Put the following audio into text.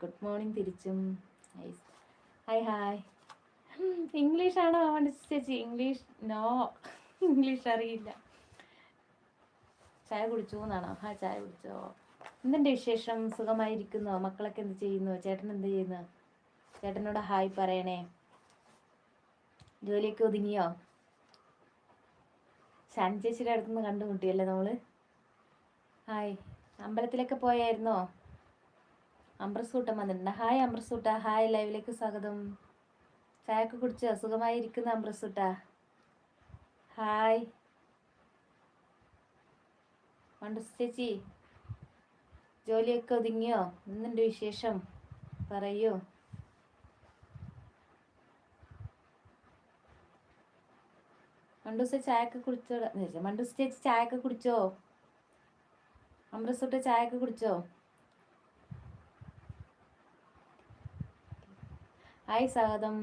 Good morning തിരിച്ചും. Hi hi. ഇംഗ്ലീഷാണോ ചേച്ചി? ഇംഗ്ലീഷ് നോ, ഇംഗ്ലീഷ് അറിയില്ല. ചായ കുടിച്ചു എന്നാണോ? ചായ കുടിച്ചോ? എന്തിൻ്റെ വിശേഷം? സുഖമായിരിക്കുന്നോ? മക്കളൊക്കെ എന്ത് ചെയ്യുന്നു? ചേട്ടൻ എന്ത് ചെയ്യുന്നു? ചേട്ടനോട് ഹായ് പറയണേ. ജോലിയൊക്കെ ഒതുങ്ങിയോ? ഷാൻ ചേച്ചിയുടെ അടുത്തുനിന്ന് കണ്ടുമുട്ടിയല്ലേ നമ്മള്. ഹായ്. അമ്പലത്തിലൊക്കെ പോയായിരുന്നോ? അമ്പ്രസൂട്ടം വന്നിട്ടുണ്ട്. ഹായ് അമ്പ്രസൂട്ട. ഹായ്, ലൈവിലേക്ക് സ്വാഗതം. ചായയൊക്കെ കുടിച്ചോ? സുഖമായിരിക്കുന്ന അമ്പ്രസൂട്ട? ഹായ് മണ്ടൂസ് ചേച്ചി, ജോലിയൊക്കെ ഒതുങ്ങിയോ? എന്തുണ്ട് വിശേഷം? പറയൂ. മണ്ടൂസ് ചായയൊക്കെ കുടിച്ചോ? മണ്ടൂസ് ചേച്ചി ചായയൊക്കെ കുടിച്ചോ? അമ്പ്രസൂട്ട ചായയൊക്കെ കുടിച്ചോ? ഹായ് സ്വാഗതം.